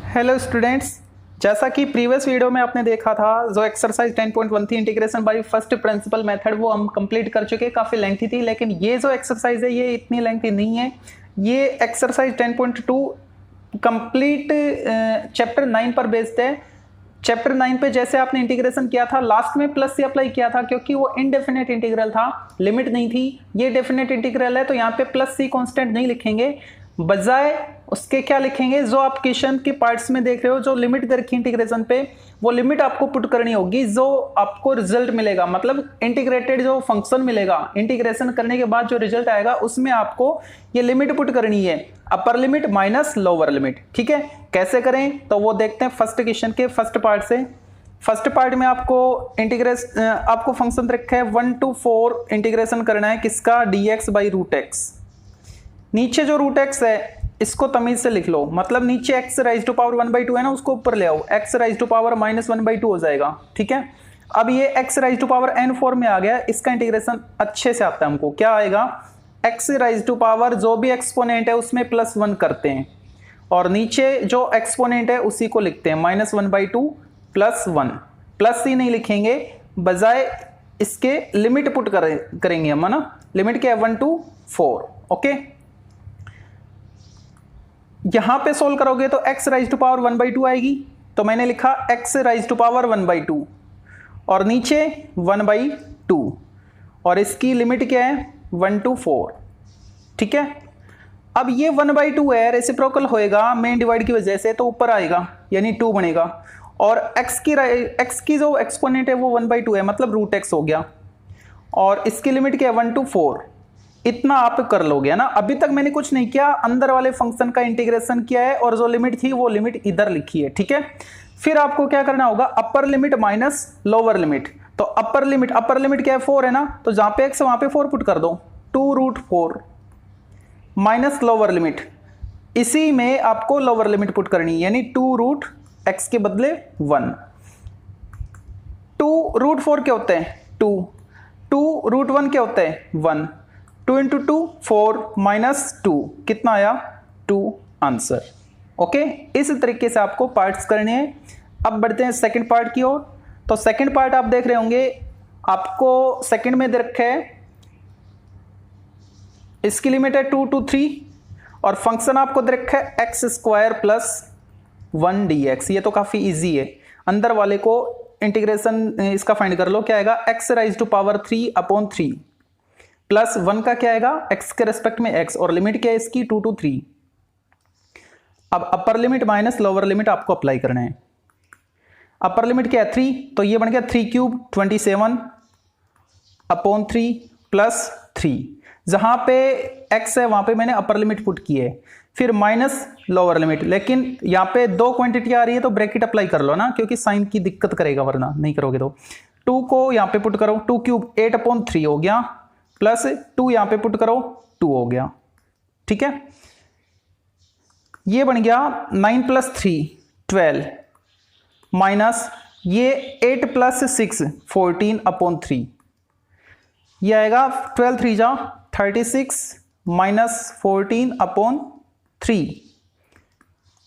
Hello students, जैसा कि previous video में आपने देखा था जो एक्सरसाइज 10.1 थी integration by first principle method, वो हम कंप्लीट कर चुके। काफ़ी लेंथी थी, लेकिन ये जो एक्सरसाइज है ये इतनी लेंथी नहीं है। ये एक्सरसाइज 10.2 कंप्लीट चैप्टर 9 पर बेस्ड है। चैप्टर 9 पे जैसे आपने इंटीग्रेशन किया था, लास्ट में प्लस से अप्लाई किया था क्योंकि वो इनडेफिनेट इंटीग्रल था, लिमिट नहीं थी। ये डेफिनेट इंटीग्रल है तो यहाँ पे प्लस सी कांस्टेंट नहीं लिखेंगे, बजाय उसके क्या लिखेंगे, जो आप क्वेश्चन के पार्ट्स में देख रहे हो जो लिमिट दे रखी इंटीग्रेशन पे, वो लिमिट आपको पुट करनी होगी। जो आपको रिजल्ट मिलेगा, मतलब इंटीग्रेटेड जो फंक्शन मिलेगा इंटीग्रेशन करने के बाद जो रिजल्ट आएगा, उसमें आपको ये लिमिट पुट करनी है, अपर लिमिट माइनस लोअर लिमिट। ठीक है, कैसे करें तो वो देखते हैं फर्स्ट क्वेश्चन के फर्स्ट पार्ट से। फर्स्ट पार्ट में आपको फंक्शन रखा है 1 to 4 इंटीग्रेशन करना है, किसका, dx बाई रूट एक्स। नीचे जो रूट एक्स है इसको तमीज से लिख लो, मतलब नीचे x राइज टू पावर 1/2 है ना, उसको ऊपर ले आओ, x राइज टू पावर -1/2 हो जाएगा। ठीक है, अब ये x raise to power n4 में आ गया, इसका इंटीग्रेशन अच्छे से आता है हमको। क्या आएगा, x राइज टू पावर जो भी एक्सपोनेंट है उसमें +1 करते हैं, और नीचे जो एक्सपोनेंट है उसी को लिखते हैं -1/2 +1। प्लस ही नहीं लिखेंगे, बजाय इसके लिमिट पुट करेंगे हम, है ना। लिमिट क्या है, 1 to 4। ओके, यहां पे सोल्व करोगे तो x राइज टू पावर 1/2 आएगी, तो मैंने लिखा x राइज टू पावर 1/2 और नीचे 1/2, और इसकी लिमिट क्या है 1 to 4। ठीक है, अब ये 1/2 है, रेसिप्रोकल होएगा मेन डिवाइड की वजह से, तो ऊपर आएगा यानी 2 बनेगा, और x की जो एक्सपोनेंट है वो 1/2 है, मतलब रूट एक्स हो गया, और इसकी लिमिट क्या है 1 to 4। इतना आप कर लोगे ना। अभी तक मैंने कुछ नहीं किया, अंदर वाले फंक्शन का इंटीग्रेशन किया है, और जो लिमिट थी वो लिमिट इधर लिखी है। ठीक है, फिर आपको क्या करना होगा, अपर लिमिट माइनस लोअर लिमिट। तो अपर लिमिट क्या है, 4 है ना, तो जहां पे x वहां पे 4 पुट कर दो, 2√4 माइनस लोअर लिमिट, इसी में आपको लोअर लिमिट पुट करनी है, यानी 2√x के बदले 1। 2√4 क्या होते हैं 2, 2√1 क्या होता है 1, 2 × 2 4 -2 कितना आया 2 आंसर। ओके, इस तरीके से आपको पार्ट्स करने हैं। अब बढ़ते हैं सेकंड पार्ट की ओर। तो सेकंड पार्ट आप देख रहे होंगे, आपको सेकंड में दे रखा है, इसकी लिमिट है 2 to 3, और फंक्शन आपको दे रखा है x² + 1 dx। ये तो काफी इजी है, अंदर वाले को इंटीग्रेशन इसका फाइंड कर लो। क्या आएगा, x raise to power 3/3 plus 1 का क्या आएगा, x के रेस्पेक्ट में x, और लिमिट क्या है इसकी 2 to 3। अब upper limit minus lower limit आपको अप्लाई करना है। अपर लिमिट क्या है 3, तो ये बन गया 3³ 27/3 + 3। जहां पे x है वहां पे मैंने अपर लिमिट पुट की है, फिर माइनस लोअर लिमिट। लेकिन यहाँ पे 2 क्वांटिटी आ रही है तो ब्रैकेट अप्लाई कर लो ना, क्योंकि साइन की दिक्कत करेगा, वरना नहीं करोगे तो। 2 को यहाँ पे पुट करो, 2³ 8/3 हो गया, प्लस 2 यहां पे पुट करो 2 हो गया। ठीक है, ये बन गया 9 + 3 12 माइनस ये 8 + 6 14/3, ये आएगा 12 3 जा 36 - 14/3।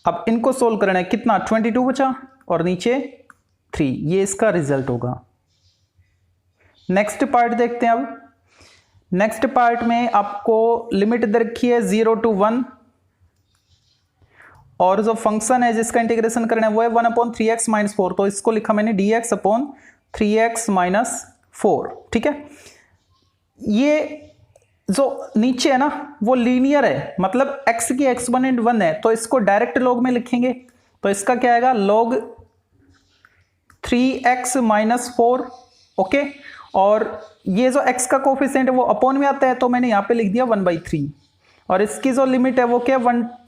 अब इनको सोल्व करना है, कितना 22 बचा और नीचे 3, ये इसका रिजल्ट होगा। नेक्स्ट पार्ट देखते हैं। अब नेक्स्ट पार्ट में आपको लिमिट दे रखी है 0 to 1, और जो फंक्शन है जिसका इंटीग्रेशन करना है वो है 1/3x - 4, तो इसको लिखा मैंने dx/3x - 4। ठीक है, ये जो नीचे है ना वो लीनियर है, मतलब x की एक्सपोनेंट 1 है, तो इसको डायरेक्ट लॉग में लिखेंगे, तो इसका क्या आएगा log 3x - 4। ओके, और ये जो x का कोफिशिएंट है वो अपॉन में आता है, तो मैंने यहाँ पे लिख दिया 1/3, और इसकी जो लिमिट है वो क्या है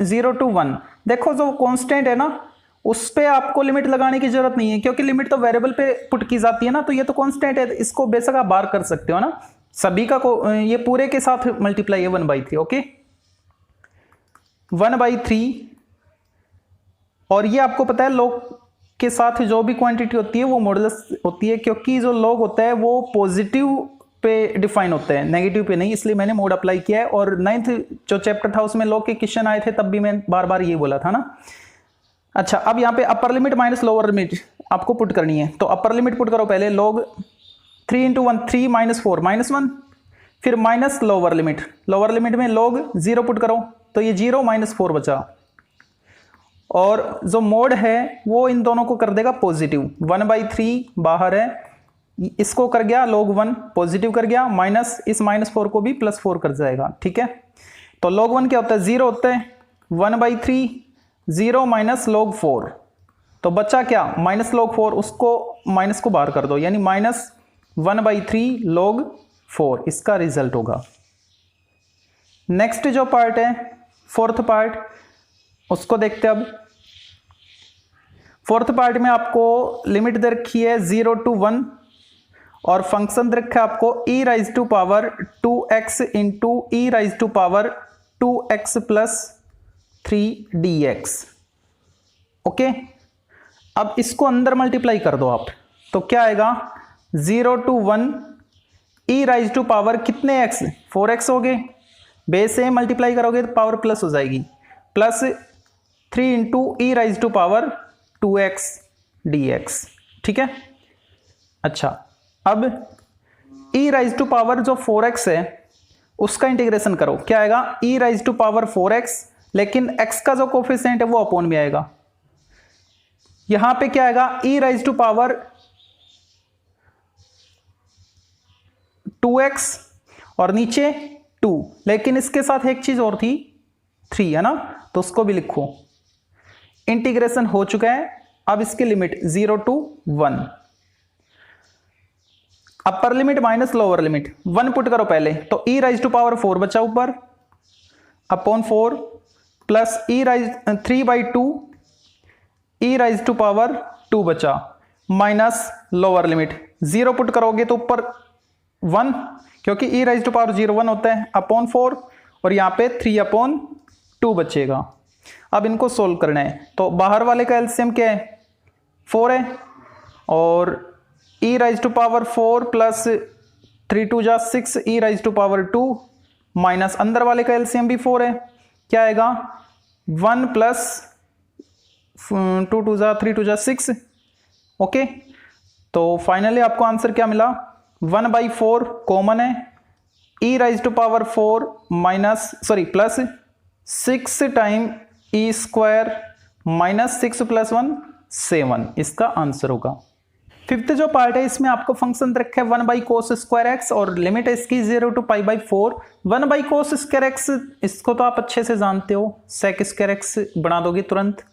0 to 1। देखो जो कांस्टेंट है ना उस पे आपको लिमिट लगाने की जरूरत नहीं है, क्योंकि लिमिट तो वेरिएबल पे पुट की जाती है ना, तो ये तो कांस्टेंट है, इसको बेशक आप बाहर कर सकते हो ना, सभी का ये पूरे के साथ मल्टीप्लाई है 1/3। ओके, 1/3, और ये आपको पता है log के साथ जो भी क्वांटिटी होती है वो मॉडुलस होती है, क्योंकि जो log होता है वो पॉजिटिव पे डिफाइन होता है, नेगेटिव पे नहीं, इसलिए मैंने मोड अप्लाई किया है। और 9th जो चैप्टर था उसमें log के क्वेश्चन आए थे, तब भी मैं बार बार ये बोला था ना। अच्छा, अब यहाँ पे अपर लिमिट माइनस लोअर लिमिट आपको पुट करनी है। तो अपर लिमिट पुट करो पहले, log 3 × 1 3 - 4 -1, फिर माइनस लोअर लिमिट में log 0 पुट करो तो ये 0 - 4 बचा, और जो मोड है वो इन दोनों को कर देगा पॉजिटिव। 1/3 बाहर है, इसको कर गया log 1 पॉजिटिव कर गया, माइनस इस -4 को भी +4 कर जाएगा। ठीक है, तो log 1 क्या होता है 0 होता है, 1/3 0 - log 4, तो बचा क्या -log 4, उसको माइनस को बाहर कर दो, यानी -1/3 log 4 इसका रिजल्ट होगा। नेक्स्ट जो पार्ट है फोर्थ पार्ट, उसको देखते हैं अब। फोर्थ पार्ट में आपको लिमिट दे रखी है 0 to 1 और फंक्शन दे रखा है आपको e⁻²x × e⁻²x + 3dx। ओके, अब इसको अंदर मल्टीप्लाई कर दो आप, तो क्या आएगा 0 to 1 e⁻² कितने x 4x हो गए, बेस से मल्टीप्लाई करोगे तो पावर प्लस हो जाएगी, प्लस 3 × e⁻²x dx। ठीक है, अच्छा अब e⁻² जो 4x है उसका इंटीग्रेशन करो, क्या आएगा e⁻4x, लेकिन x का जो कोफिशिएंट है वो अपॉन में आएगा। यहां पे क्या आएगा e⁻²x और नीचे 2, लेकिन इसके साथ एक चीज और थी 3 है ना, तो उसको भी लिखो। इंटीग्रेशन हो चुका है, अब इसकी limit 0 to 1, upper limit minus lower limit 1 put करो पहले, तो e⁻4 बचा ऊपर अपॉन 4 प्लस 3/2 e⁻² बचा, माइनस लोअर लिमिट 0 पुट करोगे तो ऊपर 1, क्योंकि e⁻0 1 होता है, अपॉन 4 और यहाँ पे 3/2 बचेगा। अब इनको सोल्व करना है, तो बाहर वाले का एलसीएम क्या है 4 है, और e⁻4 प्लस 3 × 2 = 6 e⁻² माइनस अंदर वाले का एलसीएम भी 4 है, क्या आएगा 1 प्लस 2 × 2 = 3 × 2 = 6। ओके, तो फाइनली आपको आंसर क्या मिला 1/4 कॉमन है, e⁻4 plus 6 time e² minus 6 + 1 7 इसका आंसर होगा। फिफ्थ जो पार्ट है इसमें आपको फंक्शन रखा है 1/cos² और लिमिट है इसकी 0 to π/4। 1/cos²x इसको तो आप अच्छे से जानते हो, sec²x बना दोगे तुरंत,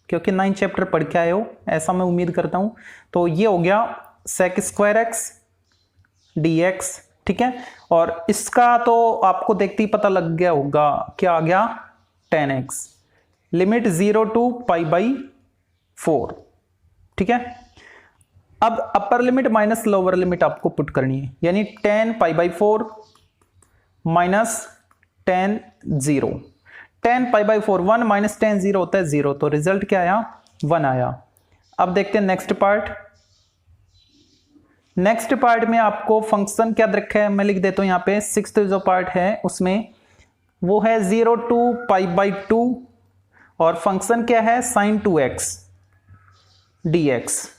क्योंकि 9 चैप्टर पढ़ के आए हो, ऐसा मैं उम्मीद करता हूं। तो ये हो गया sec² dx। ठीक है, और इसका तो आपको देखते ही पता लग गया होगा, क्या आ गया 10x, लिमिट 0 to π/4। ठीक है, अब upper limit minus lower limit आपको पुट करनी है, यानी 10 π/4 माइनस 10 0, 10 π/4 1 माइनस 10 0 होता है 0, तो रिजल्ट क्या आया 1 आया। अब देखते हैं नेक्स्ट पार्ट। नेक्स्ट पार्ट में आपको फंक्शन क्या रखा है, मैं लिख देता हूं यहाँ पे। सिक्स्थ जो पार्ट है उसमें वो है 0 to π/2 और फंक्शन क्या है sin 2x dx।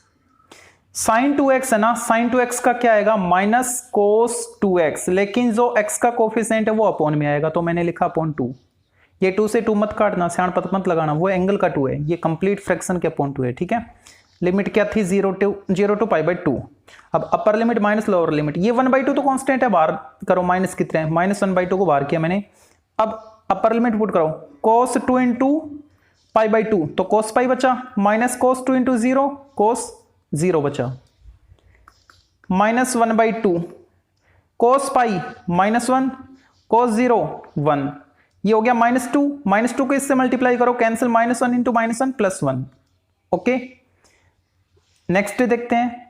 sin 2x है ना, sin 2x का क्या आएगा माइनस cos 2x, लेकिन जो x का कोफिशिएंट है वो अपॉन में आएगा, तो मैंने लिखा अपॉन 2। ये 2 से 2 मत काटना, सियान पत मत लगाना, वो एंगल का 2 है, ये कंप्लीट फ्रैक्शन के अपॉन 2 है। ठीक है, लिमिट क्या थी 0 to π/2। अब upper limit minus lower limit, ये 1/2 तो कांस्टेंट है, बाहर करो माइनस कितने हैं, -1/2 को बाहर किया मैंने। अब अपर लिमिट पुट करो cos 2 × π/2, तो cos π बचा, माइनस cos 2 × 0 cos 0 बचा, -1/2 cos π -1 cos 0 1, ये हो गया -2 को इससे मल्टीप्लाई करो, कैंसिल, -1 × -1 +1। ओके, नेक्स्ट देखते हैं।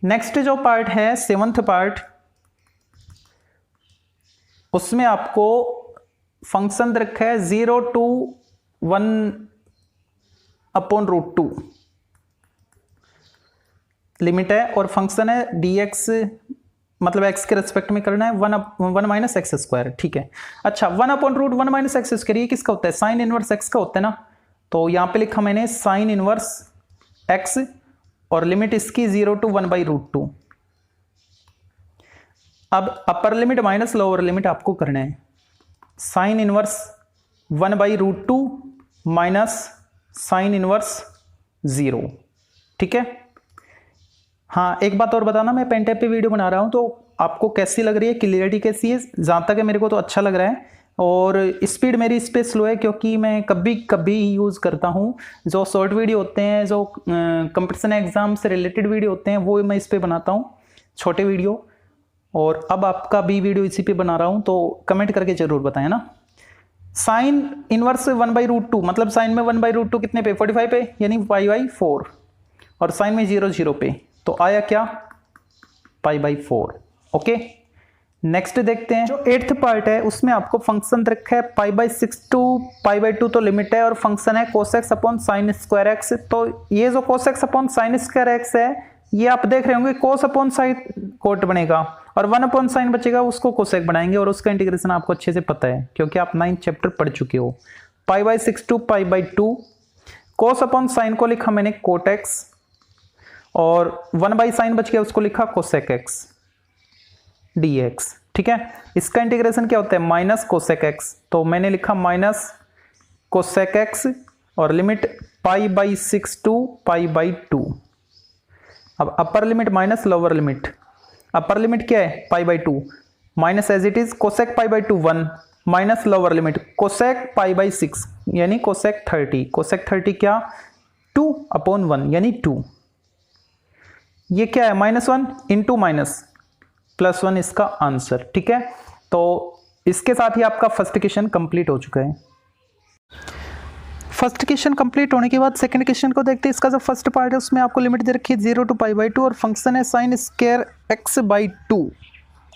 नेक्स्ट जो पार्ट है सेवंथ पार्ट, उसमें आपको फंक्शन रखा है 0 to 1/√2 लिमिट है, और फंक्शन है dx मतलब x के रेस्पेक्ट में करना है, वन माइनस एक्स स्क्वायर, ठीक है। अच्छा 1/√1 माइनस एक्स स्क्वायर ये किसका होता है, साइन इनवर्स x का होता है ना, तो यहाँ पे लिखा मैंने साइन इनवर्स x और लिमिट इसकी 0 to 1/√2। अब upper limit minus lower limit आपको करना है, sine inverse 1/√2 minus sine inverse 0, ठीक है। हाँ एक बात और बताना, मैं पेन टैब पे वीडियो बना रहा हूँ तो आपको कैसी लग रही है, क्लियरिटी कैसी है, जहाँ तक है मेरे को तो अच्छा लग रहा है। और स्पीड मेरी इस पर स्लो है क्योंकि मैं कभी कभी यूज़ करता हूँ जो शॉर्ट वीडियो होते हैं, जो कंपटीशन एग्जाम से रिलेटेड वीडियो होते हैं वो मैं इस पर बनाता हूँ, छोटे वीडियो। और अब आपका भी वीडियो इसी पे बना रहा हूँ तो कमेंट करके जरूर बताएं ना। साइन इनवर्स 1/√2 मतलब साइन में 1/√2 कितने पे, 45 पे, यानी π/4, और साइन में 0 0 पे, तो आया क्या π/4। ओके नेक्स्ट देखते हैं, जो 8th पार्ट है उसमें आपको फंक्शन रखा है π/6 to π/2 तो लिमिट है, और फंक्शन है cos x upon sine square x. तो ये जो cos x upon sine square x है ये आप देख रहे होंगे cos अपॉन साइन कोट बनेगा और 1 अपॉन साइन बचेगा, उसको कोसेक बनाएंगे, और उसका इंटीग्रेशन आपको अच्छे से पता है क्योंकि आप 9th चैप्टर पढ़ चुके हो। π/6 to π/2, cos अपॉन साइन को लिखा मैंने कोट एक्स, और 1/sin बच गया उसको लिखा कोसेक एक्स dx, ठीक है। इसका इंटीग्रेशन क्या होता है, माइनस कोसेक एक्स, तो मैंने लिखा माइनस कोसेक एक्स और लिमिट π/6 to π/2। अब upper limit minus lower limit, upper limit क्या है π/2 minus as it is cosec π/2 1 minus lower limit cosec π/6 यानी कोसेक 30, कोसेक 30 क्या 2/1 यानी 2। ये क्या है -1 इंटू माइनस +1 इसका आंसर, ठीक है। तो इसके साथ ही आपका फर्स्ट क्वेश्चन कंप्लीट हो चुका है। फर्स्ट क्वेश्चन कंप्लीट होने के बाद सेकंड क्वेश्चन को देखते हैं। इसका जो फर्स्ट पार्ट है उसमें आपको लिमिट दे रखी है 0 to π/2 और फंक्शन है साइन स्क्वायर x/2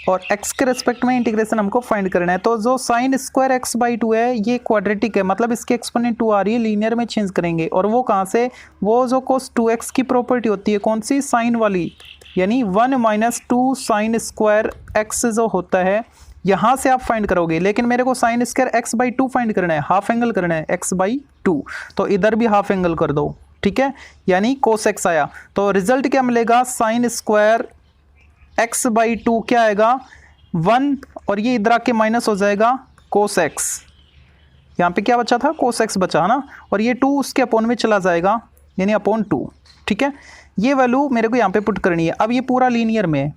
और x के रेस्पेक्ट में इंटीग्रेशन हमको फाइंड करना है। तो जो साइन स्क्वायर x/2 है ये क्वाड्रेटिक है, मतलब इसकी एक्सपोनेंट 2 आ रही है, लीनियर में चेंज करेंगे, और वो कहाँ से, वो जो cos 2x की प्रॉपर्टी होती है कौन सी, साइन वाली, यानी 1 - 2 साइन स्क्वायर x जो होता है यहाँ से आप फाइंड करोगे, लेकिन मेरे को साइन स्क्वायर x/2 फाइंड करना है, हाफ एंगल करना है x/2, तो इधर भी हाफ एंगल कर दो, ठीक है, यानी cos x आया। तो रिजल्ट क्या मिलेगा, साइन स्क्वायर x/2 क्या आएगा 1, और ये इधर आके माइनस हो जाएगा cos x, यहाँ पे क्या बचा था cos x बचा ना, और ये 2 उसके अपॉन में चला जाएगा यानी अपॉन 2, ठीक है। ये वैल्यू मेरे को यहाँ पे पुट करनी है। अब ये पूरा लीनियर में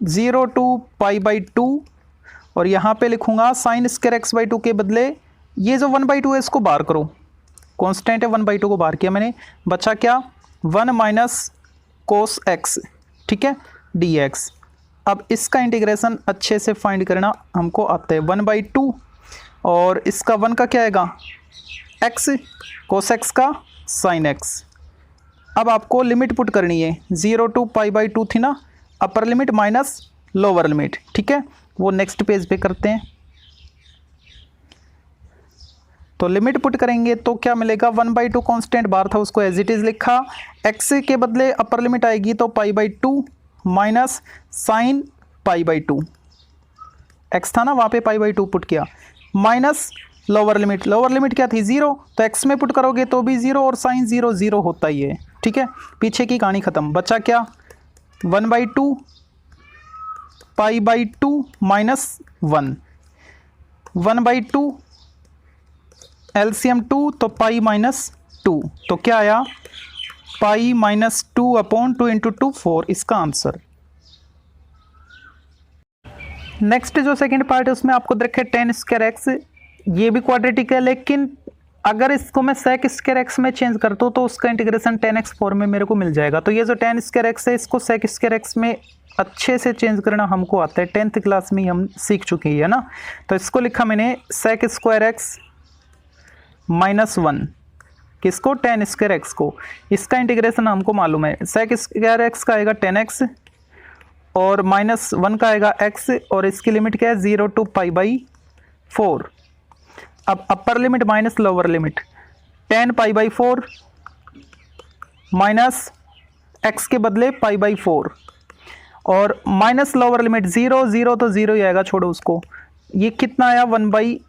0 to π/2, और यहाँ पे लिखूंगा साइन स्क्वायर x/2 के बदले ये जो 1/2 है इसको बाहर करो, कांस्टेंट है 1/2 को बाहर किया मैंने, बचा क्या 1 माइनस cos x, ठीक है, dx। अब इसका इंटीग्रेशन अच्छे से फाइंड करना हमको आता है 1/2, और इसका 1 का क्या आएगा x, cos x का sin x। अब आपको लिमिट पुट करनी है 0 to π/2 थी ना, upper limit minus lower limit, ठीक है, वो नेक्स्ट पेज पे करते हैं। तो लिमिट पुट करेंगे तो क्या मिलेगा 1/2 कांस्टेंट बाहर था उसको एज इट इज लिखा, x के बदले अपर लिमिट आएगी तो π/2 माइनस साइन π/2, x था ना वहाँ पे π/2 पुट किया, माइनस लोअर लिमिट क्या थी 0, तो x में पुट करोगे तो भी 0 और साइन 0 0 होता ही है, ठीक है, पीछे की कहानी खत्म। बचा क्या 1/2 π/2 माइनस 1, 1/2 एलसीएम 2 तो π-2, तो क्या आया π-2/2 × 2 4 इसका आंसर। नेक्स्ट जो सेकंड पार्ट है उसमें आपको देखिए tan स्क्वायर एक्स, ये भी क्वाड्रेटिक है, लेकिन अगर इसको मैं sec स्क्वायर एक्स में चेंज करता हूँ तो उसका इंटीग्रेशन tan x फॉर्म में मेरे को मिल जाएगा। तो ये जो tan स्क्वायर एक्स है इसको sec स्क्वायर एक्स में अच्छे से चेंज करना हमको आता है, 10th क्लास में ही हम सीख चुके हैं ना। तो इसको लिखा मैंने sec स्क्वायर एक्स -1, किसको tan स्क्वायर एक्स को, इसका इंटीग्रेशन हमको मालूम है, sec स्क्वायर एक्स का आएगा tan x और -1 का आएगा x, और इसकी लिमिट क्या है 0 to π/4। अब upper limit minus lower limit tan π/4 minus x के बदले π/4, और माइनस लोअर लिमिट 0 0 तो 0 ही आएगा, छोड़ो उसको। ये कितना आया 1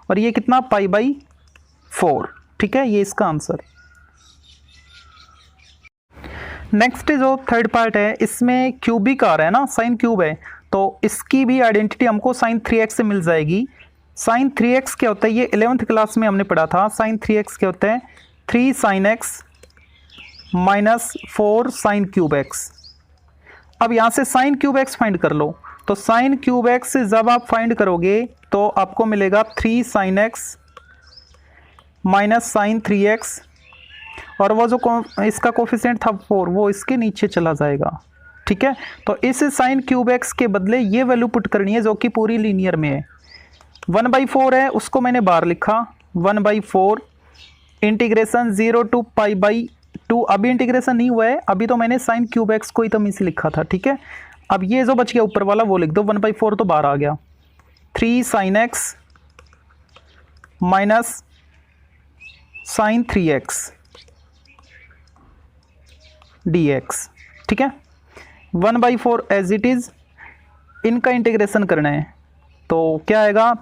और ये कितना π/4। ठीक है, ये इसका आंसर। नेक्स्ट जो थर्ड पार्ट है, इसमें क्यूबिक आ रहा है ना, साइन क्यूब है, तो इसकी भी आइडेंटिटी हमको sin 3x से मिल जाएगी। sin 3x क्या होता है, ये 11th क्लास में हमने पढ़ा था। sin 3x क्या होता है, 3 sin x minus 4 sin cube x। अब यहाँ से sin क्यूब x फाइंड कर लो, तो sin क्यूब x जब आप फाइंड करोगे तो आपको मिलेगा 3 sin x minus sin 3x, और वो जो इसका कोफिशिएंट था 4 वो इसके नीचे चला जाएगा। ठीक है, तो इस sin क्यूब x के बदले ये वैल्यू पुट करनी है जो कि पूरी लीनियर में है। 1/4 है, उसको मैंने बाहर लिखा 1/4 इंटीग्रेशन 0 to π/2। अभी इंटीग्रेशन नहीं हुआ है, अभी तो मैंने sin क्यूब x को ही तो इसे लिखा था। ठीक है, अब ये जो बच गया ऊपर वाला वो लिख दो, 1/4 तो बाहर आ गया, 3 sin x minus sin 3x dx। ठीक है, 1/4 एज इट इज, इनका इंटीग्रेशन करना है तो क्या आएगा,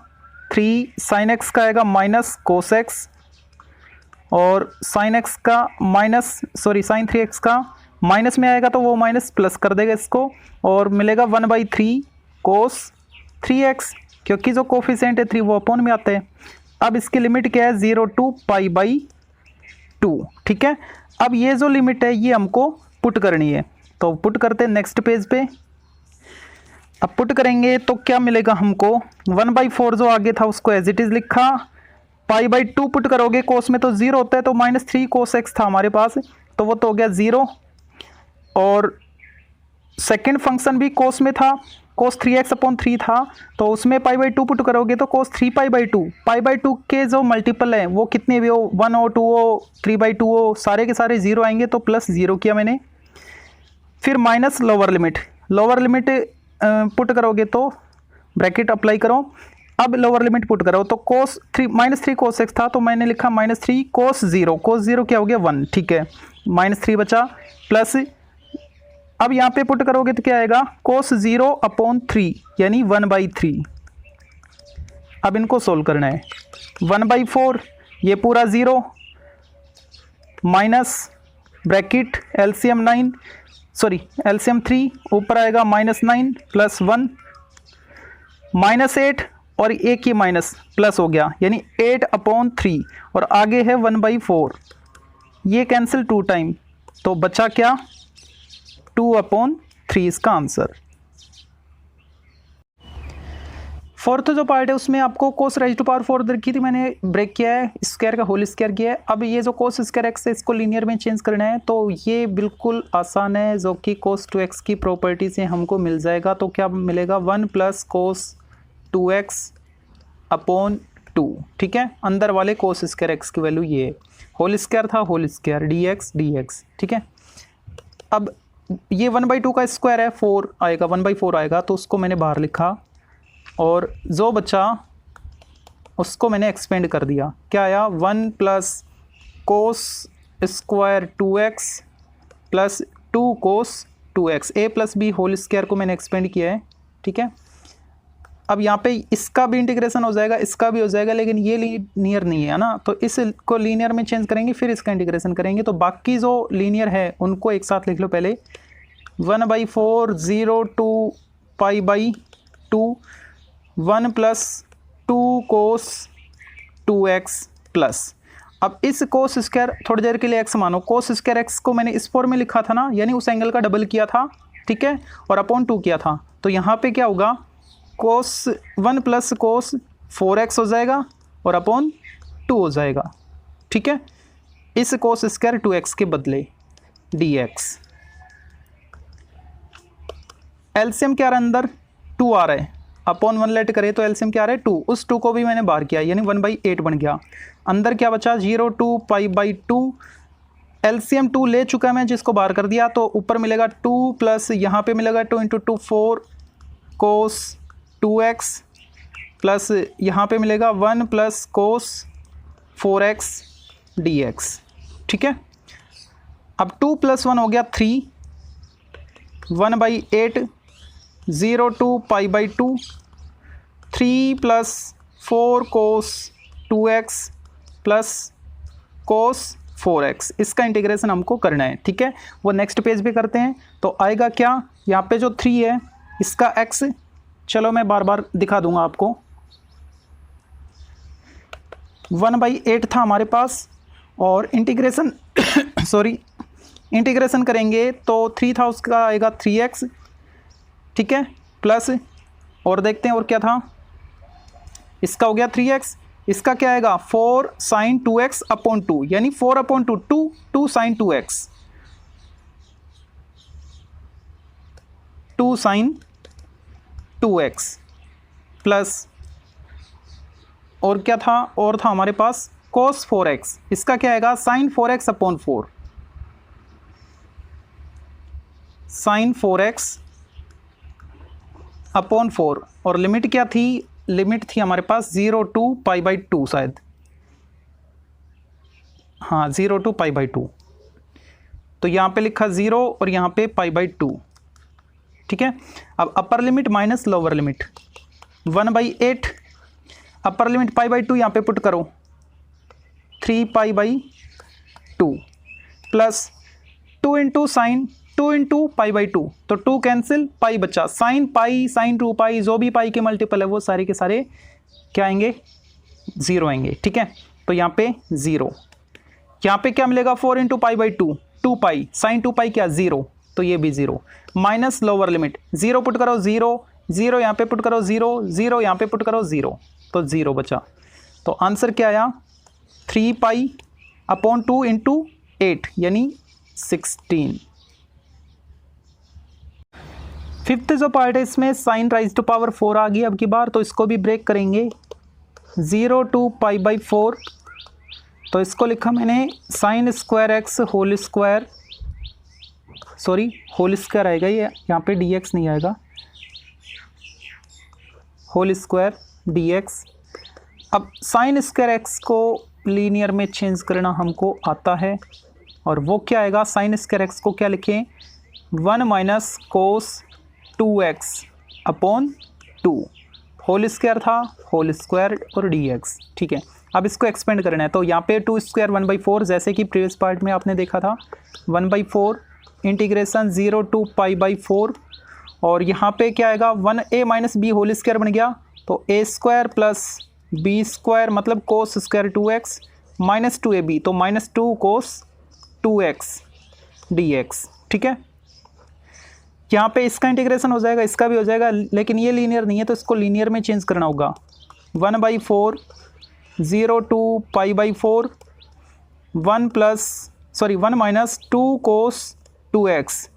3 sin x का आएगा माइनस cos x, और sin x का sin 3x का माइनस में आएगा तो वो माइनस प्लस कर देगा इसको, और मिलेगा 1/3 cos 3x, क्योंकि जो कोफिशिएंट है 3 वो अपॉन में आते हैं। अब इसकी लिमिट क्या है, 0 to π/2। ठीक है, अब ये जो लिमिट है ये हमको पुट करनी है, तो पुट करते हैं नेक्स्ट पेज पे। अब पुट करेंगे तो क्या मिलेगा हमको, 1/4 जो आगे था उसको एज इट इज लिखा, π/2 पुट करोगे, कोस में तो 0 होता है, तो -3 cos x था हमारे पास, तो वो तो हो गया 0, और सेकंड फंक्शन भी कोस में था, cos 3x/3 था, तो उसमें π/2 पुट करोगे तो cos 3π/2, π/2 के जो मल्टीपल हैं वो कितने भी हो, 1 हो, 2 हो, 3/2 हो, सारे के सारे 0 आएंगे, तो प्लस 0 किया मैंने। फिर माइनस लोअर लिमिट पुट करोगे तो ब्रैकेट अप्लाई करो, अब लोअर लिमिट पुट करो तो -3 cos x था, तो मैंने लिखा -3 cos 0 क्या हो गया 1। ठीक है, -3 बचा, प्लस अब यहाँ पे पुट करोगे तो क्या आएगा, cos 0/3 यानी 1/3। अब इनको सोल्व करना है, 1/4 ये पूरा 0 माइनस ब्रैकेट एलसीएम 3, ऊपर आएगा -9 प्लस 1 -8, और एक ही माइनस प्लस हो गया यानी 8/3, और आगे है 1/4, ये कैंसिल 2 टाइम, तो बचा क्या 2/3 इसका आंसर। फोर्थ जो पार्ट है उसमें आपको cos raised to power 4 रखी थी, मैंने ब्रेक किया है, स्क्वायर का होल स्क्वायर किया है। अब ये जो cos स्क्वायर x है इसको लीनियर में चेंज करना है, तो ये बिल्कुल आसान है, जो कि cos 2x की प्रॉपर्टी से हमको मिल जाएगा। तो क्या मिलेगा, 1 + cos 2x/2। ठीक है, अंदर वाले cos स्क्वायर x की वैल्यू ये है, होल स्क्वायर था, होल स्क्वायर dx। ठीक है, अब ये 1/2 का स्क्वायर है, 4 आएगा, 1/4 आएगा, तो उसको मैंने बाहर लिखा, और जो बचा उसको मैंने एक्सपेंड कर दिया, क्या आया 1 + cos square 2x + 2 cos 2x, a + b whole square को मैंने एक्सपेंड किया है। ठीक है, अब यहाँ पे इसका भी इंटीग्रेशन हो जाएगा, इसका भी हो जाएगा, लेकिन ये लीनियर नहीं है ना, तो इसको लीनियर में चेंज करेंगे, फिर इसका इंटीग्रेशन करेंगे। तो बाकी जो लीनियर है उनको एक साथ लिख लो पहले, 1/4 0 to π/2 1 + 2 cos 2x प्लस, अब इस cos स्क्वायर थोड़ी देर के लिए x मानो, cos स्क्वायर x को मैंने इस फॉर्म में लिखा था ना, यानी उस एंगल का डबल किया था। ठीक है, और /2 किया था, तो यहाँ पे क्या होगा, 1 + cos 4x हो जाएगा और /2 हो जाएगा। ठीक है, इस cos स्क्वायर 2x के बदले dx। एलसीएम क्या आ रहा है, अंदर 2 आ रहा है, /1 लेट करें तो एलसीएम क्या आ रहा है 2, उस 2 को भी मैंने बाहर किया यानी 1/8 बन गया। अंदर क्या बचा, 0 to π/2, एलसीएम 2 ले चुका मैं, जिसको बाहर कर दिया, तो ऊपर मिलेगा 2 प्लस यहाँ पे मिलेगा 2 × 2 4 cos 2x प्लस यहाँ पे मिलेगा 1 + cos 4x dx। ठीक है, अब 2 + 1 हो गया 3 1/8 0 to π/2 3 + 4 cos 2x plus cos 4x, इसका इंटीग्रेशन हमको करना है। ठीक है, वो नेक्स्ट पेज पे करते हैं। तो आएगा क्या, यहाँ पे जो 3 है इसका x, चलो मैं बार बार दिखा दूंगा आपको। 1/8 था हमारे पास और इंटीग्रेशन सॉरी इंटीग्रेशन करेंगे तो 3 था, उसका आएगा 3x। ठीक है, प्लस और देखते हैं और क्या था, इसका हो गया 3x, इसका क्या आएगा 4 sin 2x अपॉन 2, यानी 4/2 2 sin 2x 2 sin 2x plus और क्या था, और था हमारे पास cos 4x, इसका क्या आएगा sin 4x upon 4 sin 4x upon 4, और लिमिट क्या थी, लिमिट थी हमारे पास 0 to π/2 शायद, हाँ 0 to π/2, तो यहाँ पे लिखा 0 और यहाँ पे π/2। ठीक है, अब upper limit minus lower limit 1/8, upper limit π/2 यहाँ पे पुट करो 3π/2 प्लस 2 इंटू साइन 2 इंटू π/2, तो 2 कैंसिल, पाई बचा, साइन पाई साइन 2π, जो भी पाई के मल्टीपल है वो सारे के सारे क्या आएंगे 0 आएंगे। ठीक है, तो यहाँ पे 0, यहाँ पे क्या मिलेगा 4 इंटू π/2 2π, साइन 2π क्या 0, तो ये भी 0, माइनस लोअर लिमिट 0 पुट करो 0 0, यहाँ पे पुट करो 0 0, यहाँ पे पुट करो 0, तो 0 बचा। तो आंसर क्या आया 3π/2 इंटू 8 यानी 16। फिफ्थ जो पार्ट है इसमें साइन राइज टू पावर 4 आ गई अब की बार, तो इसको भी ब्रेक करेंगे 0 to π/4, तो इसको लिखा मैंने sine square x whole square, sorry whole square आएगा ये, यहाँ पे dx नहीं आएगा, होल स्क्वायर dx। अब साइन स्क्वायर एक्स को लीनियर में चेंज करना हमको आता है, और वो क्या आएगा, साइन स्क्वायर एक्स को क्या लिखें 1 minus cos 2x upon 2, whole square था होल स्क्वायर और dx। ठीक है, अब इसको एक्सपेंड करना है, तो यहाँ पे 2 स्क्वायर 1/4, जैसे कि प्रीवियस पार्ट में आपने देखा था 1/4 इंटीग्रेशन 0 to π/4, और यहाँ पे क्या आएगा 1a minus B whole square बन गया, तो a square plus b square मतलब cos square 2x minus 2ab, तो माइनस 2 कोस 2x dx। ठीक है, यहाँ पे इसका इंटीग्रेशन हो जाएगा, इसका भी हो जाएगा, लेकिन ये लीनियर नहीं है तो इसको लीनियर में चेंज करना होगा 1/4 0 to π/4 1 minus 2 cos 2x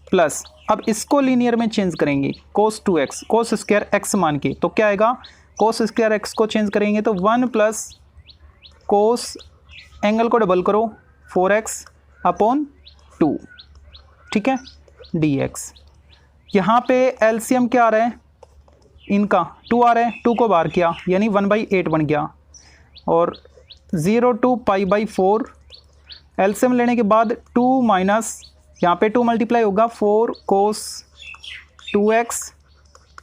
plus, अब इसको लीनियर में चेंज करेंगे कोस 2x कोस स्क्वायर x मान के, तो क्या आएगा कोस स्क्वायर x को चेंज करेंगे तो 1 प्लस कोस, एंगल को डबल करो 4x अपॉन 2। ठीक है, dx। यहाँ पे एलसीएम क्या आ रहा है इनका 2 आ रहा है, 2 को बाहर किया यानी 1/8 बन गया, और 0 to π/4 एलसीएम लेने के बाद 2 माइनस, यहाँ पे 2 मल्टीप्लाई होगा 4 कोस 2x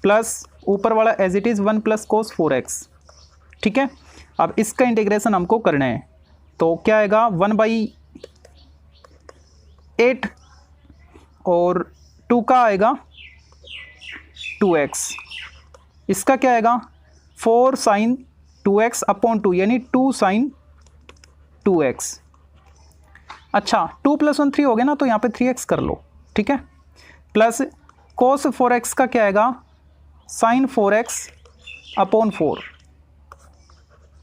प्लस ऊपर वाला as it is 1 plus cos 4x। ठीक है, अब इसका इंटीग्रेशन हमको करना है, तो क्या आएगा 1/8 और 2 का आएगा 2x, इसका क्या आएगा 4 sin 2x अपॉन 2 यानी 2 sin 2x। अच्छा 2 + 1 3 हो गया ना, तो यहाँ पे 3x कर लो। ठीक है, प्लस cos 4x का क्या आएगा sin 4x अपॉन 4।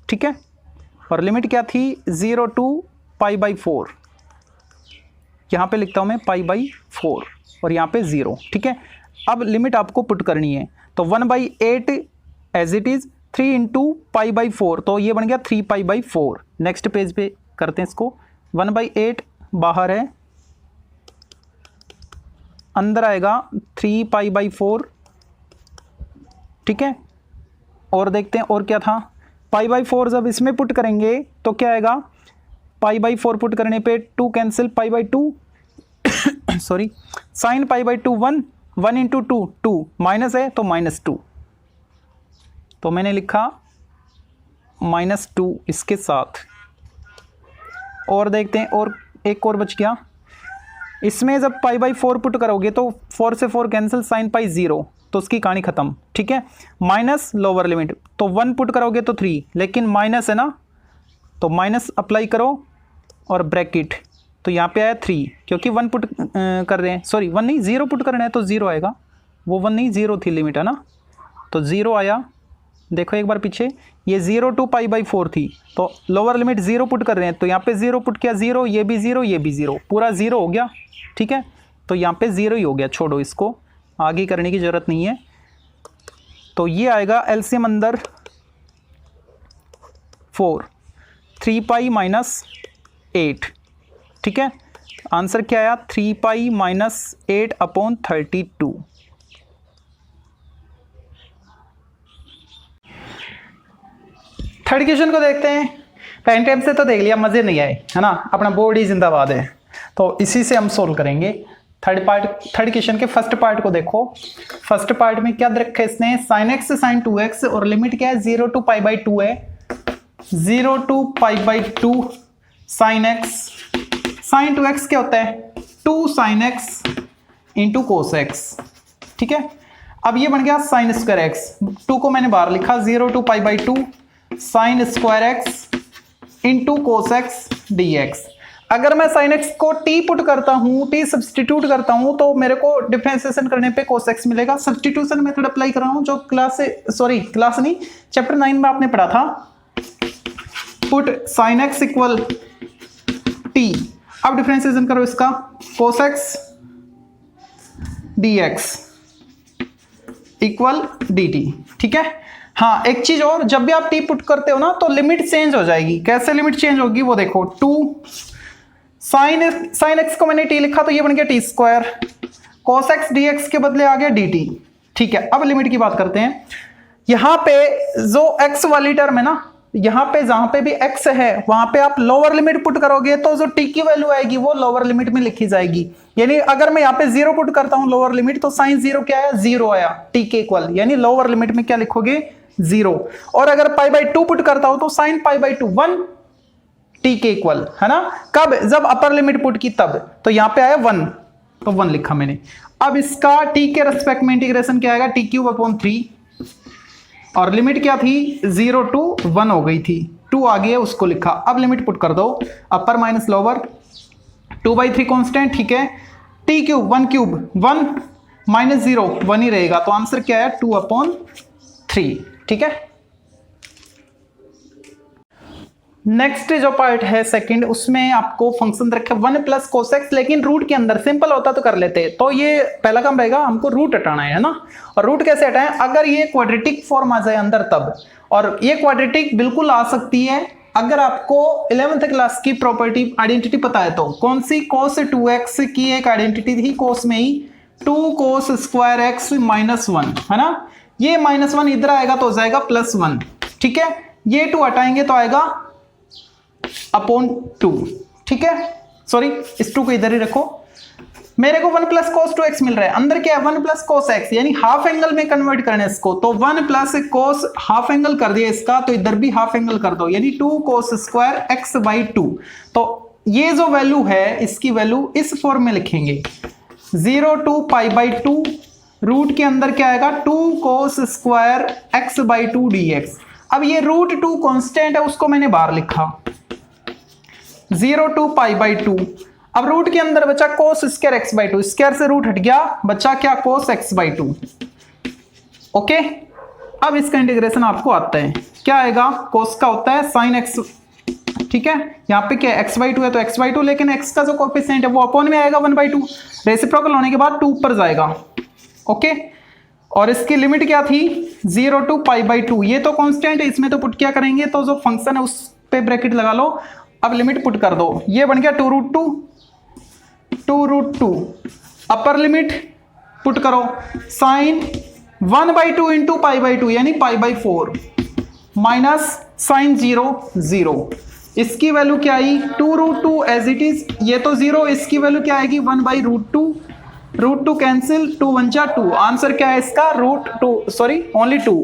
ठीक है, और लिमिट क्या थी 0 to π/4, यहाँ पे लिखता हूँ मैं π/4 और यहाँ पे 0। ठीक है, अब लिमिट आपको पुट करनी है, तो 1/8 एज इट इज़ 3 इंटू π/4, तो ये बन गया 3π/4। नेक्स्ट पेज पे करते हैं इसको, 1/8 बाहर है, अंदर आएगा 3π/4। ठीक है, और देखते हैं और क्या था, π/4 जब इसमें पुट करेंगे तो क्या आएगा, π/4 पुट करने पे 2 cancel, π/2 sorry, sine pi by 2 1, 1 into 2 2, minus है तो -2, तो मैंने लिखा -2 इसके साथ। और देखते हैं, और एक और बच गया। इसमें जब पाई बाई 4 पुट करोगे तो 4 से 4 कैंसिल, साइन पाई 0, तो उसकी कहानी खत्म। ठीक है, माइनस लोअर लिमिट, तो 1 पुट करोगे तो 3, लेकिन माइनस है ना, तो माइनस अप्लाई करो और ब्रैकेट, तो यहाँ पे आया 3, क्योंकि 1 पुट कर रहे हैं, सॉरी 1 नहीं 0 पुट करना है तो 0 आएगा, वो 1 नहीं 0 थी लिमिट, है ना, तो 0 आया। देखो एक बार पीछे, ये 0 टू पाई बाई 4 थी, तो लोअर लिमिट 0 पुट कर रहे हैं, तो यहाँ पे 0 पुट किया, 0, ये भी 0, ये भी 0, पूरा 0 हो गया। ठीक है, तो यहाँ पे 0 ही हो गया, छोड़ो इसको, आगे करने की ज़रूरत नहीं है। तो ये आएगा एलसीएम अंदर 4, 3 पाई माइनस 8। ठीक है, आंसर क्या आया, 3 pi minus 8 upon 32। Third question को देखते हैं। पेन टेप से तो देख लिया, मजे नहीं आए, है ना, अपना बोर्ड ही जिंदाबाद है, तो इसी से हम सोल्व करेंगे। थर्ड क्वेश्चन के फर्स्ट पार्ट को देखो। फर्स्ट पार्ट में क्या रखा है इसने, साइन एक्स साइन 2x, और लिमिट क्या है 0 टू पाई बाई 2 है, 0 to pi by 2 sine x, sine 2x क्या होता है 2 sine x into cos x. ठीक है, अब ये बन गया साइन स्क्वायर एक्स, 2 को मैंने बाहर लिखा, 0 to pi by 2 sine square x into cos x d x. अगर मैं साइन एक्स को t पुट करता हूं, t सब्सटीट्यूट करता हूं, तो मेरे को डिफरेंशिएशन करने पे कोस एक्स मिलेगा। सब्सटीट्यूशन मेथड अप्लाई कर रहा हूं, जो क्लास नहीं चैप्टर 9 में आपने पढ़ा था। Put sine x equal t, अब डिफरेंशिएशन करो इसका, कोस x d x equal D T. ठीक है, हाँ एक चीज और, जब भी आप टी पुट करते हो ना तो लिमिट चेंज हो जाएगी। कैसे लिमिट चेंज होगी वो देखो, 2 साइन एक्स को मैंने टी लिखा तो ये बन गया टी स्क्वायर, कोस एक्स डी एक्स के बदले आ गया डी टी। ठीक है, अब लिमिट की बात करते हैं। यहां पे जो एक्स वाली टर्म है ना, यहां पे जहां पे भी एक्स है वहां पे आप लोअर लिमिट पुट करोगे तो जो टी की वैल्यू आएगी वो लोअर लिमिट में लिखी जाएगी। यानी अगर मैं यहाँ पे 0 पुट करता हूं लोअर लिमिट, तो साइन 0 क्या आया, 0 आया, टी के इक्वल, यानी लोअर लिमिट में क्या लिखोगे 0। और अगर पाई बाई 2 पुट करता हूं तो साइन पाई बाई 2 1 टी के इक्वल, है ना, कब, जब अपर लिमिट पुट की तब, तो यहां पे आया 1, तो 1 लिखा मैंने। अब इसका टी के रेस्पेक्ट में इंटीग्रेशन क्या आएगा, टी क्यूब अपॉन 3, और लिमिट क्या थी 0 टू 1 हो गई थी, 2 आ गया उसको लिखा। अब लिमिट पुट कर दो, अपर माइनस लोअर, 2/3 कांस्टेंट। ठीक है, टी क्यूब 1 क्यूब 1 माइनस 0 1 ही रहेगा, तो आंसर क्या है 2/3। ठीक है, नेक्स्ट जो पार्ट है सेकंड, उसमें आपको फंक्शन रखा 1 प्लस कोस एक्स, लेकिन रूट के अंदर, सिंपल होता तो कर लेते, तो ये पहला काम रहेगा, हमको रूट हटाना है ना। और रूट कैसे हटाएं, अगर ये क्वाड्रेटिक फॉर्म आ जाए अंदर तब, और ये क्वाड्रेटिक बिल्कुल आ सकती है अगर आपको 11th क्लास की प्रॉपर्टी आइडेंटिटी पता है। तो कौन सी, cos 2x की एक आइडेंटिटी थी कोस में ही, 2 cos स्क्वायर एक्स माइनस 1, है ना, ये -1 इधर आएगा तो हो जाएगा +1। ठीक है, ये 2 हटाएंगे तो आएगा अपॉन 2। ठीक है, सॉरी इस 2 को इधर ही रखो, मेरे को 1 प्लस cos 2x मिल रहा है, अंदर क्या है 1 प्लस cos x, यानी हाफ एंगल में कन्वर्ट करना है इसको, तो 1 प्लस cos हाफ एंगल कर दिया इसका, तो इधर भी हाफ एंगल कर दो, यानी 2 cos स्क्वायर x बाई 2। तो ये जो वैल्यू है इसकी वैल्यू इस फॉर्म में लिखेंगे, 0 टू पाई बाई 2, रूट के अंदर क्या आएगा 2 cos square x by 2 dx। अब ये रूट 2 कॉन्स्टेंट है, उसको मैंने बाहर लिखा, 0 टू पाई बाई 2। अब रूट के अंदर बचा cos square x by 2, square से रूट हट गया, बचा क्या cos x बाई 2। ओके, अब इसका इंटीग्रेशन आपको आता है, क्या आएगा, cos का होता है sin x। ठीक है, यहाँ पे क्या x बाई 2 है तो x बाई 2, लेकिन x का जो कोएफिशिएंट है वो अपॉन में आएगा 1/2, रेसिप्रोकल होने के बाद 2 ऊपर जाएगा। ओके, और इसकी लिमिट क्या थी 0 टू पाई बाई 2, ये तो कांस्टेंट है, इसमें तो पुट क्या करेंगे, तो जो फंक्शन है उस पे ब्रैकेट लगा लो। अब लिमिट पुट कर दो, ये बन गया 2√2, अपर लिमिट पुट करो, साइन 1/2 इंटू पाई बाई 2 यानी पाई बाई 4 माइनस साइन 0 0, इसकी वैल्यू क्या आई 2√2 एज इट इज, ये तो 0, इसकी वैल्यू क्या आएगी 1/√2, √2 कैंसिल, 2 1 जा 2, आंसर क्या है इसका ओनली 2।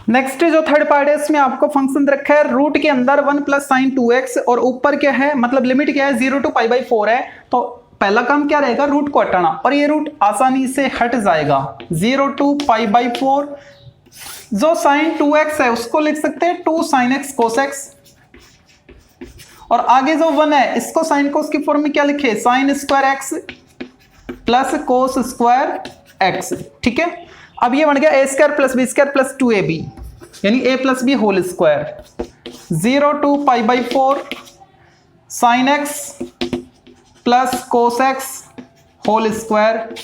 नेक्स्ट जो थर्ड पार्ट है इसमें आपको फंक्शन रखा है रूट के अंदर 1 प्लस साइन 2x और ऊपर क्या है मतलब लिमिट क्या है 0 to π/4 है, तो पहला काम क्या रहेगा रूट को हटाना और ये रूट आसानी से हट जाएगा 0 to π/4। जो साइन 2x है उसको लिख सकते हैं 2 sin x cos x, और आगे जो 1 है इसको साइन कोस की फॉर्म में क्या लिखे sine square x plus cos square x. ठीक है, अब ये बन गया a square plus B square plus 2ab यानी a plus B whole square 0 to π/4 sine x plus cos x whole square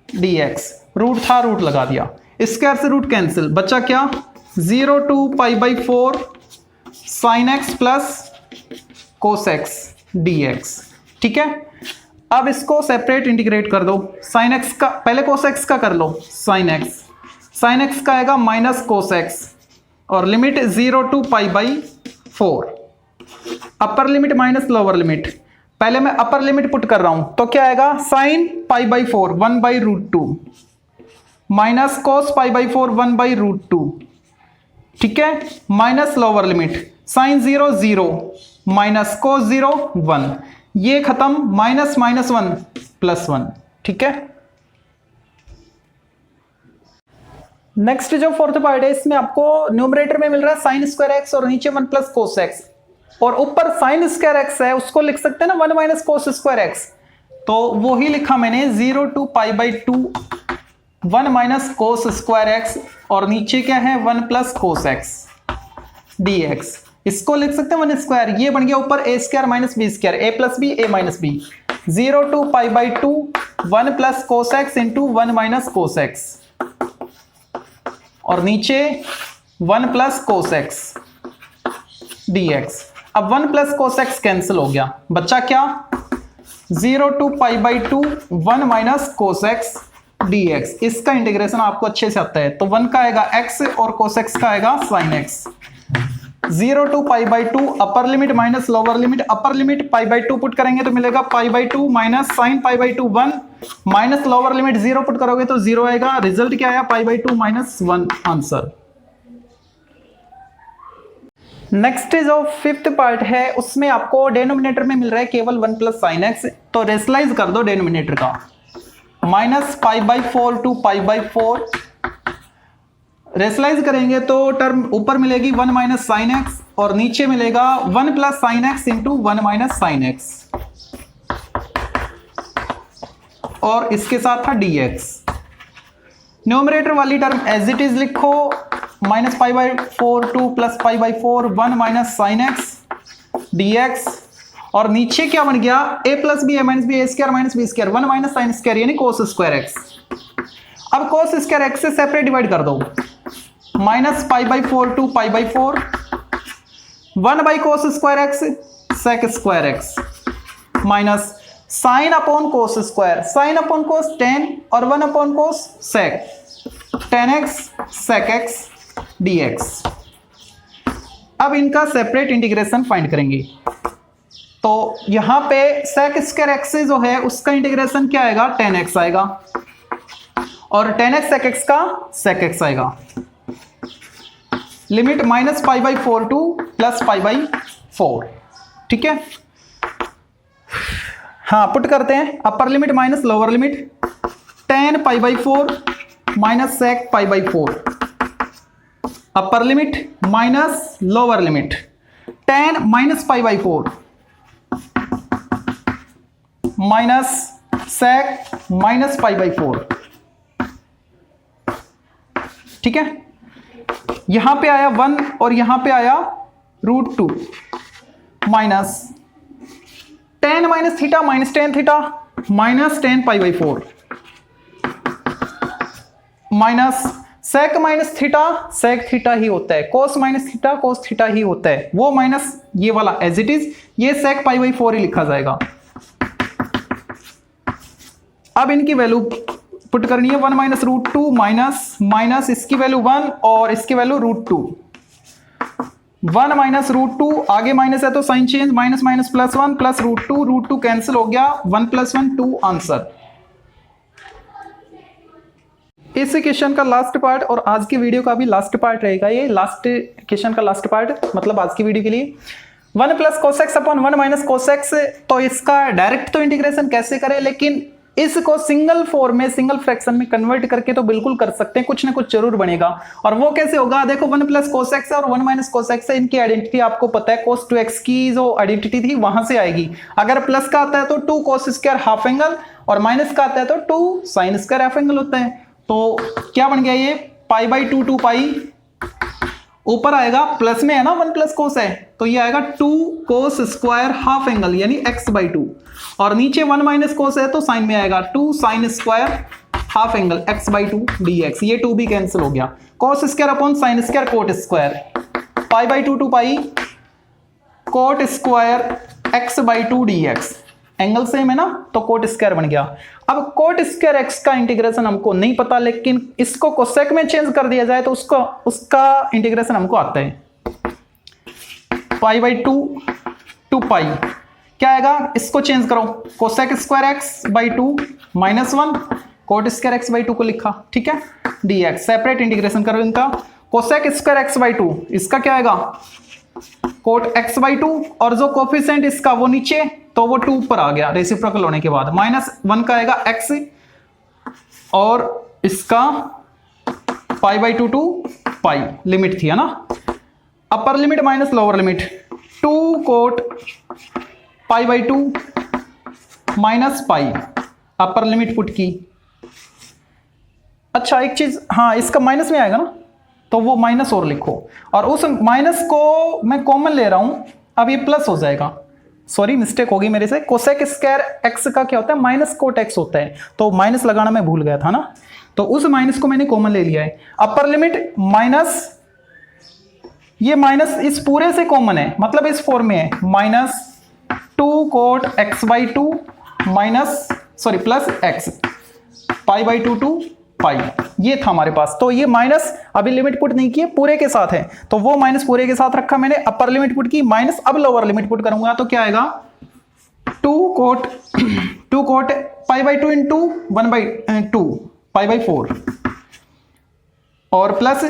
dx। Root था रूट लगा दिया, स्क्वायर से रूट कैंसिल, बचा क्या 0 to π/4 sine x plus cos x dx। ठीक है, अब इसको सेपरेट इंटीग्रेट कर दो, साइन एक्स का पहले कोस एक्स का कर लो, साइन एक्स का आएगा माइनस कोस एक्स और limit 0 to π/4, upper limit minus lower limit, पहले मैं अपर लिमिट पुट कर रहा हूं तो क्या आएगा साइन π/4 1/√2 माइनस कोस π/4 1/√2। ठीक है, minus lower limit sine 0 0 minus cos 0 1, ये खत्म माइनस माइनस 1 प्लस 1। ठीक है, नेक्स्ट जो फोर्थ पार्ट है इसमें आपको न्यूमरेटर में मिल रहा है साइन स्क्वायर एक्स और नीचे 1 प्लस कोस एक्स और ऊपर साइन स्क्वायर एक्स है उसको लिख सकते हैं ना 1 माइनस कोस स्क्वायर एक्स, तो वो ही लिखा मैंने 0 to π/2 1 minus cos square x और नीचे क्या है 1 प्लस कोस एक्स dx। इसको लिख सकते हैं 1 स्क्वायर, ये बन गया ऊपर a square minus B square a plus B a minus b 0 to π/2 1 plus cos x into 1 minus cos x और नीचे 1 प्लस कोस एक्स dx। अब 1 प्लस कोस एक्स कैंसिल हो गया, बच्चा क्या 0 to π/2 1 minus cos x dx। इसका integration आपको अच्छे से आता है, तो 1 का आएगा x और कोस एक्स का आएगा sine x। 0 to π/2 upper limit minus lower limit, upper limit π/2 put करेंगे तो मिलेगा π/2 minus sine π/2 1 minus lower limit 0 put करोगे तो 0 आएगा, रिजल्ट क्या आया π/2 माइनस 1 आंसर। नेक्स्ट जो फिफ्थ पार्ट है उसमें आपको डेनोमिनेटर में मिल रहा है केवल 1 प्लस साइन एक्स, तो रेशनलाइज कर दो डेनोमिनेटर का माइनस π/4 टू π/4, रेशनलाइज करेंगे तो टर्म ऊपर मिलेगी 1 माइनस साइन एक्स और नीचे मिलेगा 1 plus sine x into 1 minus sine x और इसके साथ था dx। न्यूमरेटर वाली टर्म एज इट इज लिखो minus π/4 to plus π/4 1 minus sine x dx और नीचे क्या बन गया a plus B a minus B a square minus B square 1 minus sine square यानी कोस स्क्वायर एक्स। अब कोस स्क्वायर एक्स से separate divide कर दो, minus π/4 to π/4 1 by cos square x sec square x minus sine upon cos square, sine upon cos tan और 1 upon cos sec tan x sec x dx। अब इनका separate integration find करेंगे, तो यहां पे सेक square x जो है उसका इंटीग्रेशन क्या आएगा 10x आएगा और 10x सेक एक्स का सेक एक्स आएगा। Limit minus π/4 to plus π/4। ठीक है, हाँ पुट करते हैं, upper limit minus lower limit 10 π/4 minus sec π/4, upper limit minus lower limit 10 minus π/4 minus sec minus π/4। ठीक है, यहां पे आया 1 और यहां पे आया √2 minus 10 minus theta minus tan theta minus 10 π/4 minus sec minus theta sec theta ही होता है, cos minus theta cos theta ही होता है, वो माइनस ये वाला एज इट इज, ये सेक π/4 ही लिखा जाएगा। अब इनकी वैल्यू पुट करनी है 1 माइनस √2 माइनस माइनस इसकी वैल्यू 1 और इसकी वैल्यू √2 1 माइनस रूट टू, आगे माइनस है तो sign change, minus minus plus 1 plus root two cancel हो गया, 1 प्लस 1 2 आंसर। इस क्वेश्चन का लास्ट पार्ट और आज की वीडियो का भी लास्ट पार्ट रहेगा, ये लास्ट क्वेश्चन का लास्ट पार्ट मतलब आज की वीडियो के लिए 1 प्लस कोसेक्स अपॉन 1 माइनस कोसेक्स। तो इसका डायरेक्ट तो इंटीग्रेशन कैसे करें, लेकिन इसको सिंगल फॉर्म में, सिंगल फ्रैक्शन में कन्वर्ट करके तो बिल्कुल कर सकते हैं, कुछ ना कुछ जरूर बनेगा। और वो कैसे होगा, देखो 1 प्लस कोसेक्स और 1 माइनस कोसेक्स है, इनकी आइडेंटिटी आपको पता है, cos 2x की जो आइडेंटिटी थी वहां से आएगी। अगर प्लस का आता है तो 2 cos स्क्वायर हाफ एंगल, और माइनस का आता है तो 2 sin स्क्वायर हाफ एंगल होता है। तो क्या बन गया ये π/2 2 पाई, ऊपर आएगा प्लस में है ना 1 प्लस कोस है, तो ये आएगा 2 cos स्क्वायर हाफ एंगल यानी x/2, और नीचे 1 माइनस कोस है तो साइन में आएगा 2 sin square half angle x/2 dx, ये 2 भी कैंसिल हो गया, cos square upon sine square cot square, π/2 2 pi cot square x/2 dx, angle same है ना तो कोट स्क्वायर बन गया। अब कोट स्क्वायर x का इंटीग्रेशन हमको नहीं पता, लेकिन इसको कोसेक में चेंज कर दिया जाए तो उसका इंटीग्रेशन हमको आता है, π/2 2 पाई क्या आएगा, इसको चेंज करो, cosec square x/2 -1 coat square x/2 को लिखा, ठीक है, dx सेपरेट इंटीग्रेशन करो इनका, कोसेक स्क्वायर x/2 इसका क्या आएगा कोट x/2, और जो कोफिशिएंट इसका वो नीचे तो वो 2 ऊपर आ गया रेसिप्रोकल होने के बाद, -1 का आएगा x, और इसका π/2 2 पाई लिमिट थी है ना, upper limit minus lower limit 2 cot π/2 minus pi, upper limit put की। अच्छा एक चीज, हाँ इसका माइनस में आएगा ना तो वो माइनस और लिखो, और उस माइनस को मैं कॉमन ले रहा हूं, अब ये प्लस हो जाएगा, सॉरी मिस्टेक होगी मेरे से, कोसेक स्क्वायर x का क्या होता है माइनस कोट x होता है, तो माइनस लगाना मैं भूल गया था ना, तो उस माइनस को मैंने कॉमन ले लिया है, अपर लिमिट माइनस, ये माइनस इस पूरे से कॉमन है, मतलब इस फॉर्म में है, -2 cot x/2 minus sorry plus x π/2 2 pi, ये था हमारे पास, तो ये माइनस अभी लिमिट पुट नहीं किए, पूरे के साथ है, तो वो माइनस पूरे के साथ रखा मैंने, अपर लिमिट पुट की माइनस, अब लोअर लिमिट पुट करूंगा तो क्या आएगा 2 कोट π/2 इंटू 1/2 π/4 और प्लस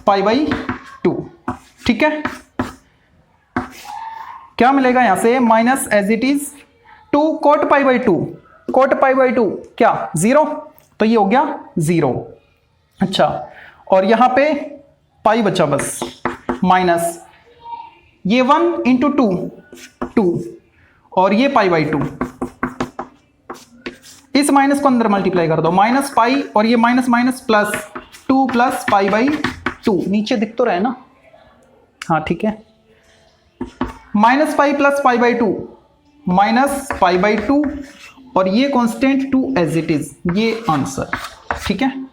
π/2, ठीक है, क्या मिलेगा यहां से minus as it is 2 cot π/2 क्या 0, तो ये हो गया 0। अच्छा और यहां पे पाई बचा बस, माइनस ये 1 इंटू 2 और ये π/2, इस माइनस को अंदर मल्टीप्लाई कर दो, माइनस पाई और ये माइनस माइनस प्लस 2 प्लस π/2, नीचे दिख तो रहा है ना, हाँ ठीक है, माइनस पाई प्लस π/2 माइनस π/2 और ये कांस्टेंट 2 एज इट इज, ये आंसर, ठीक है।